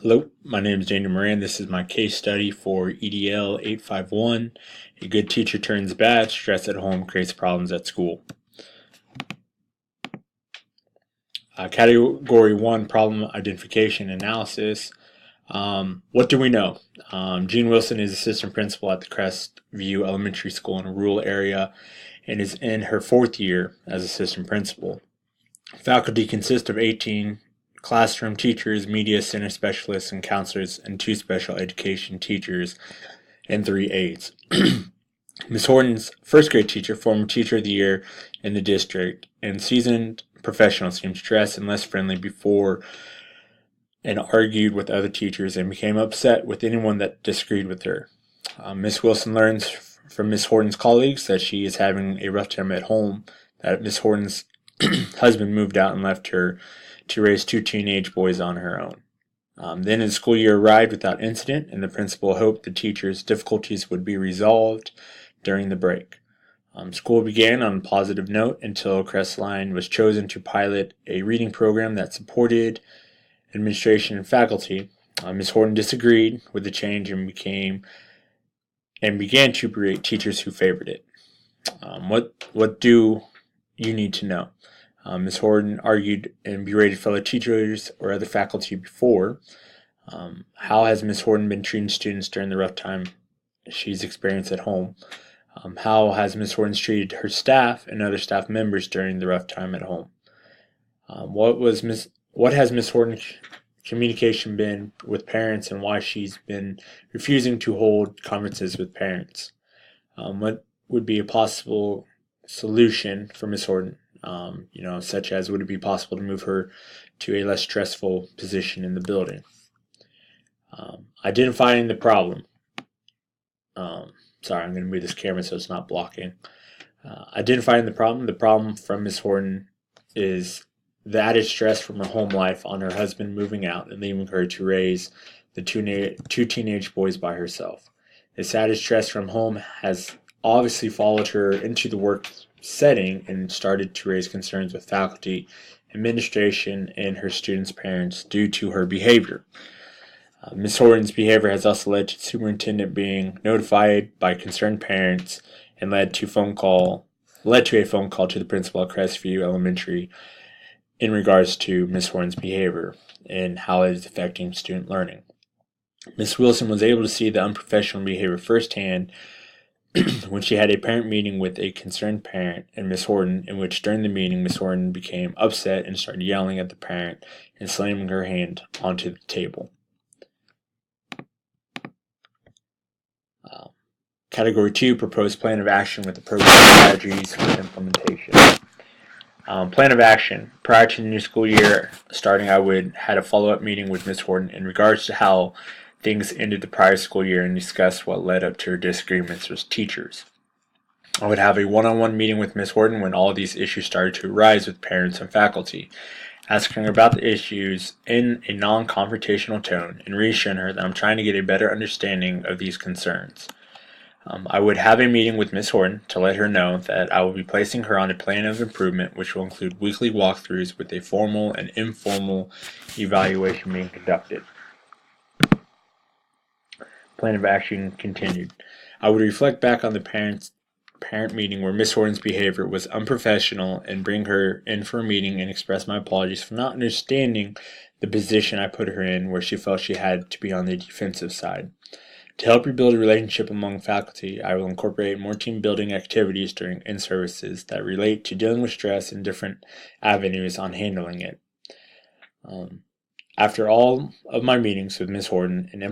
Hello, my name is Daniel Moran. This is my case study for EDL 851. A good teacher turns bad, stress at home creates problems at school. Category 1, problem identification analysis. What do we know? Jean Wilson is assistant principal at the Crestview Elementary School in a rural area and is in her 4th year as assistant principal. Faculty consist of 18 classroom teachers, media center specialists, and counselors, and 2 special education teachers and 3 aides. Ms. Horton's first grade teacher, former teacher of the year in the district, and seasoned professional, seemed stressed and less friendly before and argued with other teachers and became upset with anyone that disagreed with her. Ms. Wilson learns from Ms. Horton's colleagues that she is having a rough time at home, that Ms. Horton's husband moved out and left her to raise 2 teenage boys on her own. Then the school year arrived without incident, and the principal hoped the teacher's difficulties would be resolved during the break. School began on a positive note until Crestline was chosen to pilot a reading program that supported administration and faculty. Ms. Horton disagreed with the change and began to berate teachers who favored it. What do you need to know? Ms. Horton argued and berated fellow teachers or other faculty before. How has Ms. Horton been treating students during the rough time she's experienced at home? How has Ms. Horton treated her staff and other staff members during the rough time at home? What has Ms. Horton's communication been with parents, and why she's been refusing to hold conferences with parents? What would be a possible solution for Ms. Horton? Such as, would it be possible to move her to a less stressful position in the building? Identifying the problem. Sorry, I'm going to move this camera so it's not blocking. Identifying the problem. The problem from Ms. Horton is the added stress from her home life on her husband moving out and leaving her to raise the 2 teenage boys by herself. This added stress from home has obviously followed her into the work setting and started to raise concerns with faculty, administration, and her students' parents due to her behavior. Ms. Horton's behavior has also led to the superintendent being notified by concerned parents and led to a phone call to the principal at Crestview Elementary in regards to Ms. Horton's behavior and how it is affecting student learning. Ms. Wilson was able to see the unprofessional behavior firsthand when she had a parent meeting with a concerned parent and Ms. Horton, in which during the meeting Ms. Horton became upset and started yelling at the parent and slamming her hand onto the table. Category 2, proposed plan of action with appropriate strategies for implementation. Plan of action. Prior to the new school year starting, I had a follow-up meeting with Ms. Horton in regards to how things ended the prior school year and discuss what led up to her disagreements with teachers. I would have a one-on-one meeting with Ms. Horton when all these issues started to arise with parents and faculty, asking her about the issues in a non-confrontational tone and reassuring her that I'm trying to get a better understanding of these concerns. I would have a meeting with Ms. Horton to let her know that I will be placing her on a plan of improvement, which will include weekly walkthroughs with a formal and informal evaluation being conducted. Plan of action continued. I would reflect back on the parent meeting where Ms. Horton's behavior was unprofessional and bring her in for a meeting and express my apologies for not understanding the position I put her in, where she felt she had to be on the defensive side. To help rebuild a relationship among faculty, I will incorporate more team-building activities during in-services that relate to dealing with stress and different avenues on handling it. After all of my meetings with Ms. Horton and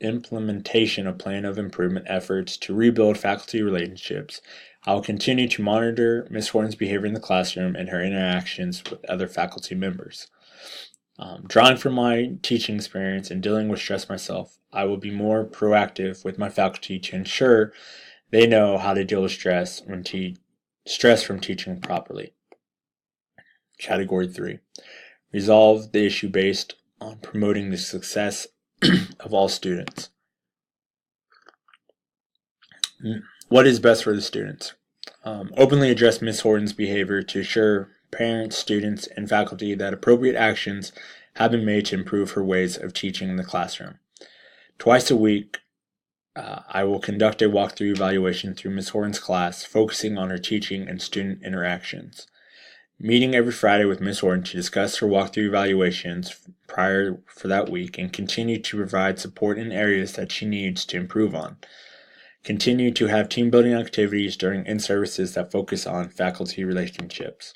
implementation of plan of improvement efforts to rebuild faculty relationships, I will continue to monitor Ms. Horton's behavior in the classroom and her interactions with other faculty members. Drawing from my teaching experience and dealing with stress myself, I will be more proactive with my faculty to ensure they know how to deal with stress from teaching properly. Category 3. Resolve the issue based on promoting the success of all students. What is best for the students? Openly address Ms. Horton's behavior to assure parents, students, and faculty that appropriate actions have been made to improve her ways of teaching in the classroom. Twice a week, I will conduct a walkthrough evaluation through Ms. Horton's class, focusing on her teaching and student interactions. Meeting every Friday with Ms. Horton to discuss her walkthrough evaluations prior for that week and continue to provide support in areas that she needs to improve on. Continue to have team building activities during in-services that focus on faculty relationships.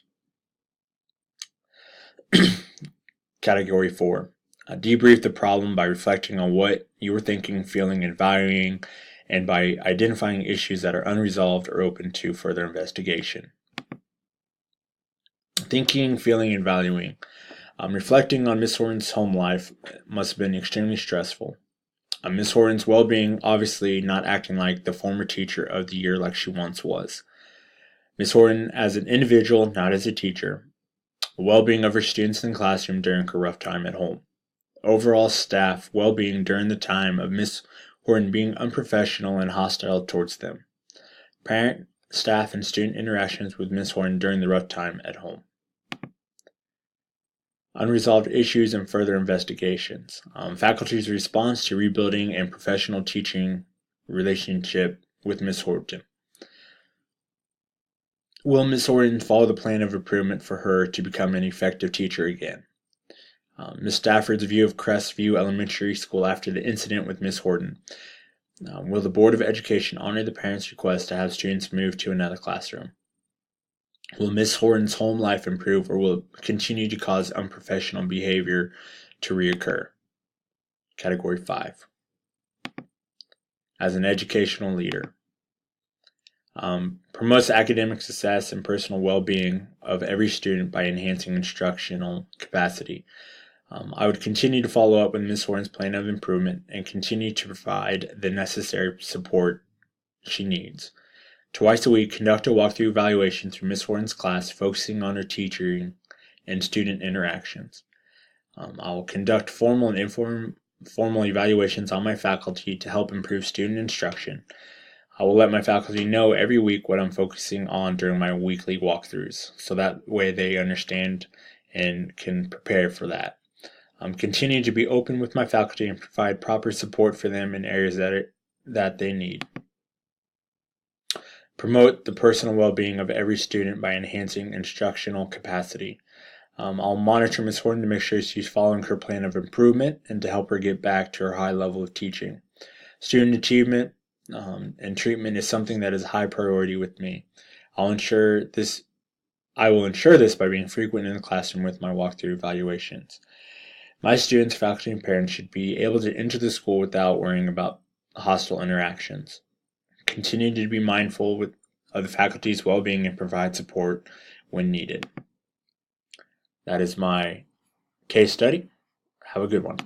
Category 4. Debrief the problem by reflecting on what you were thinking, feeling, and valuing, and by identifying issues that are unresolved or open to further investigation. Thinking, feeling, and valuing. Reflecting on Miss Horton's home life must have been extremely stressful. Miss Horton's well-being obviously not acting like the former teacher of the year like she once was. Miss Horton as an individual, not as a teacher. The well-being of her students in the classroom during her rough time at home. Overall staff well-being during the time of Miss Horton being unprofessional and hostile towards them. Parent, staff, and student interactions with Miss Horton during the rough time at home. Unresolved issues and further investigations. Faculty's response to rebuilding and professional teaching relationship with Miss Horton. Will Miss Horton follow the plan of improvement for her to become an effective teacher again? Ms. Stafford's view of Crestview Elementary School after the incident with Ms. Horton. Will the Board of Education honor the parents' request to have students move to another classroom? Will Ms. Horton's home life improve, or will it continue to cause unprofessional behavior to reoccur? Category 5. As an educational leader. Promotes academic success and personal well-being of every student by enhancing instructional capacity. I would continue to follow up with Ms. Horton's plan of improvement and continue to provide the necessary support she needs. Twice a week, conduct a walkthrough evaluation through Ms. Horton's class, focusing on her teaching and student interactions. I will conduct formal and informal evaluations on my faculty to help improve student instruction. I will let my faculty know every week what I'm focusing on during my weekly walkthroughs, so that way they understand and can prepare for that. Continue to be open with my faculty and provide proper support for them in areas that they need. Promote the personal well-being of every student by enhancing instructional capacity. I'll monitor Ms. Horton to make sure she's following her plan of improvement and to help her get back to her high level of teaching. Student achievement and treatment is something that is a high priority with me. I will ensure this by being frequent in the classroom with my walkthrough evaluations. My students, faculty, and parents should be able to enter the school without worrying about hostile interactions. Continue to be mindful of the faculty's well-being and provide support when needed. That is my case study. Have a good one.